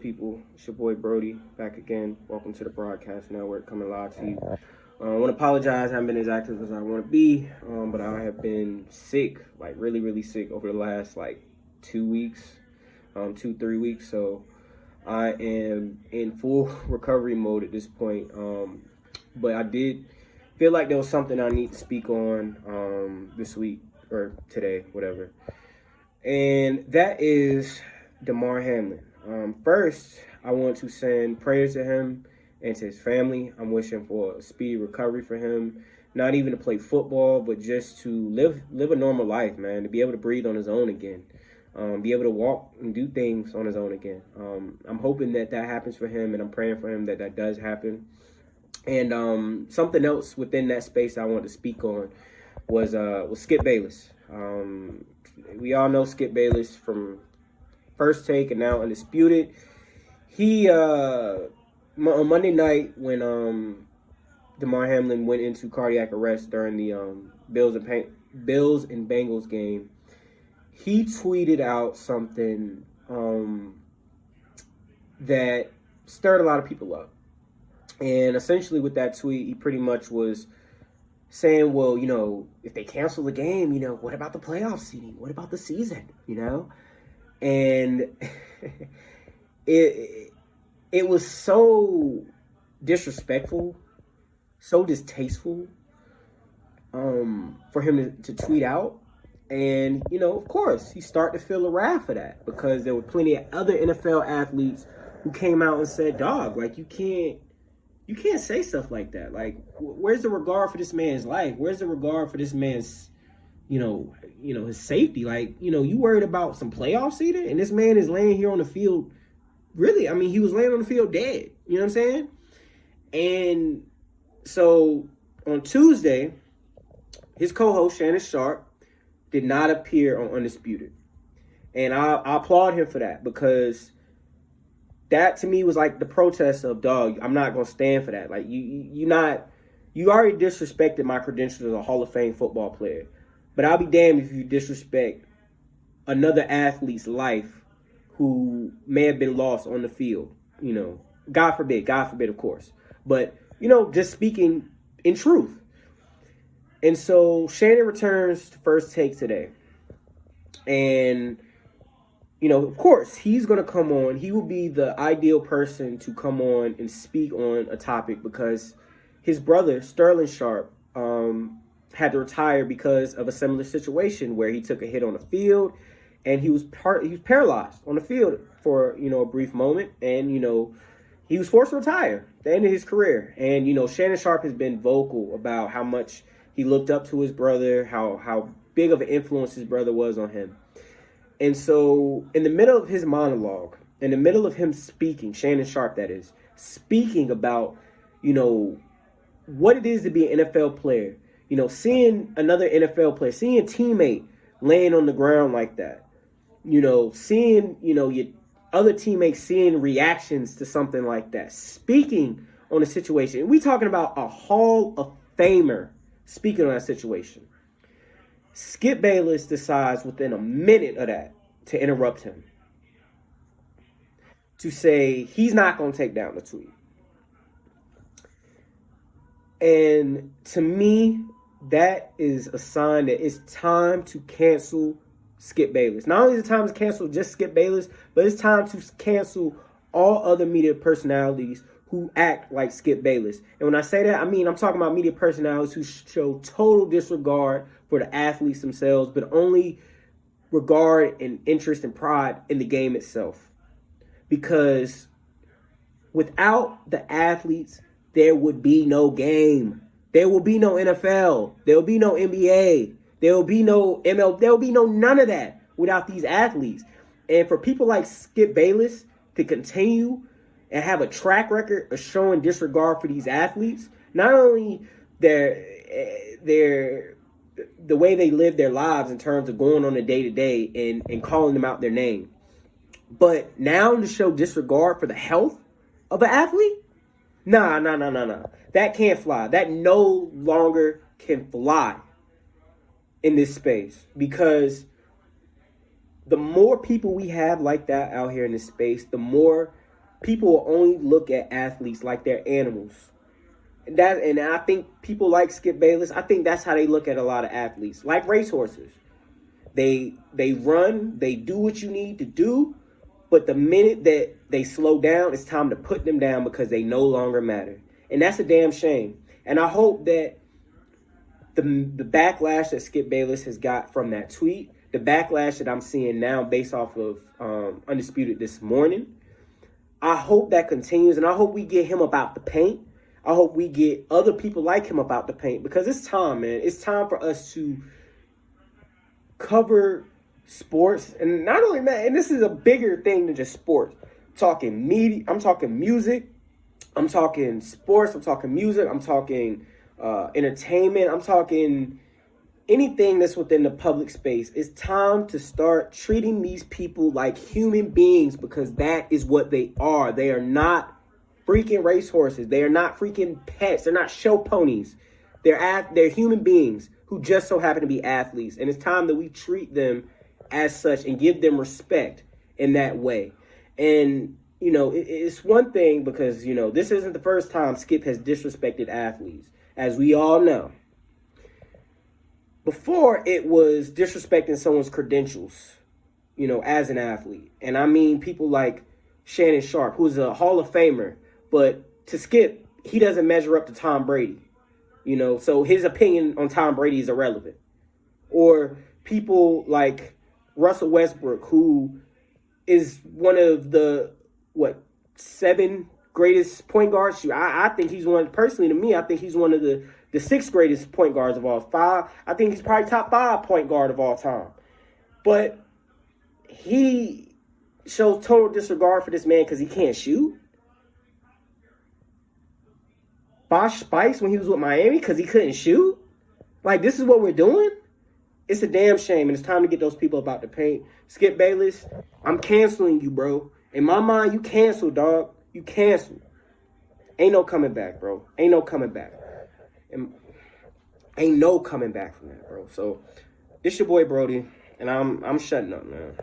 good, people? It's your boy Brody back again. Welcome to the Broadcast Network, coming live to you. I want to apologize. I haven't been as active as I want to be, but I have been sick, like really sick over the last 2 weeks, 3 weeks. So I am in full recovery mode at this point. But I did feel like there was something I need to speak on this week or today, whatever. And that is Damar Hamlin. First, I want to send prayers to him and to his family. I'm wishing for a speedy recovery for him, not even to play football, but just to live a normal life, man, to be able to breathe on his own again, be able to walk and do things on his own again. I'm hoping that happens for him, and I'm praying for him that does happen. And something else within that space I wanted to speak on was Skip Bayless. We all know Skip Bayless from First Take and now Undisputed. He on Monday night when Damar Hamlin went into cardiac arrest during the Bills and Bengals game, he tweeted out something that stirred a lot of people up. And essentially with that tweet, he pretty much was saying, well, if they cancel the game, what about the playoff seeding? What about the season, And it was so disrespectful, so distasteful for him to tweet out. And, of course, he started to feel a wrath for that because there were plenty of other NFL athletes who came out and said, dog, you can't say stuff like that. Where's the regard for this man's life? Where's the regard for this man's, his safety? You worried about some playoff seeding, and this man is laying here on the field. Really, he was laying on the field dead. You know what I'm saying? And so on Tuesday, his co-host Shannon Sharpe did not appear on Undisputed, and I applaud him for that because that to me was like the protest of, dog, I'm not gonna stand for that. You already disrespected my credentials as a Hall of Fame football player, but I'll be damned if you disrespect another athlete's life who may have been lost on the field. God forbid, of course. But just speaking in truth. And so Shannon returns to First Take today, and of course, he's going to come on. He will be the ideal person to come on and speak on a topic because his brother, Sterling Sharpe, had to retire because of a similar situation where he took a hit on the field and he was paralyzed on the field for, a brief moment. And, he was forced to retire at the end of his career. And, Shannon Sharpe has been vocal about how much he looked up to his brother, how big of an influence his brother was on him. And so in the middle of his monologue, in the middle of him speaking, Shannon Sharpe that is, speaking about, what it is to be an NFL player, seeing another NFL player, seeing a teammate laying on the ground like that, seeing, your other teammates seeing reactions to something like that, speaking on a situation. And we talking about a Hall of Famer speaking on that situation. Skip Bayless decides within a minute of that to interrupt him, to say he's not going to take down the tweet. And to me, that is a sign that it's time to cancel Skip Bayless. Not only is it time to cancel just Skip Bayless, but it's time to cancel all other media personalities who act like Skip Bayless. And when I say that, I'm talking about media personalities who show total disregard for the athletes themselves, but only regard and interest and pride in the game itself. Because without the athletes, there would be no game. There will be no NFL. There will be no NBA. There will be no ML. There will be no none of that without these athletes. And for people like Skip Bayless to continue and have a track record of showing disregard for these athletes, not only their the way they live their lives in terms of going on a day-to-day and calling them out their name, but now to show disregard for the health of an athlete? Nah. That can't fly. That no longer can fly in this space, because the more people we have like that out here in this space, the more people will only look at athletes like they're animals. And I think people like Skip Bayless, I think that's how they look at a lot of athletes, like racehorses. They run, they do what you need to do, but the minute that they slow down, it's time to put them down because they no longer matter. And that's a damn shame. And I hope that the backlash that Skip Bayless has got from that tweet, the backlash that I'm seeing now based off of Undisputed this morning, I hope that continues, and I hope we get him about the paint. I hope we get other people like him about the paint, because it's time, man. It's time for us to cover sports, and not only that, and this is a bigger thing than just sports. I'm talking media, I'm talking music, I'm talking sports, I'm talking music, I'm talking entertainment, I'm talking anything that's within the public space. It's time to start treating these people like human beings, because that is what they are. They are not freaking racehorses. They are not freaking pets. They're not show ponies. They're human beings who just so happen to be athletes. And it's time that we treat them as such and give them respect in that way. And, you know, it's one thing because, you know, this isn't the first time Skip has disrespected athletes, as we all know. Before, it was disrespecting someone's credentials, you know, as an athlete. And I mean people like Shannon Sharpe, who's a Hall of Famer, but to Skip, he doesn't measure up to Tom Brady, you know, so his opinion on Tom Brady is irrelevant. Or people like Russell Westbrook, who is one of the, 7 greatest point guards? I think he's one, personally to me, I think he's one of the 6 greatest point guards of all 5. I think he's probably top 5 point guard of all time. But he shows total disregard for this man because he can't shoot. Bosh Spice when he was with Miami because he couldn't shoot. Like, this is what we're doing? It's a damn shame, and it's time to get those people about the paint. Skip Bayless, I'm canceling you, bro. In my mind, you canceled, dog. You canceled. Ain't no coming back, bro. Ain't no coming back. And ain't no coming back from that, bro. So, this your boy Brody, and I'm shutting up, man.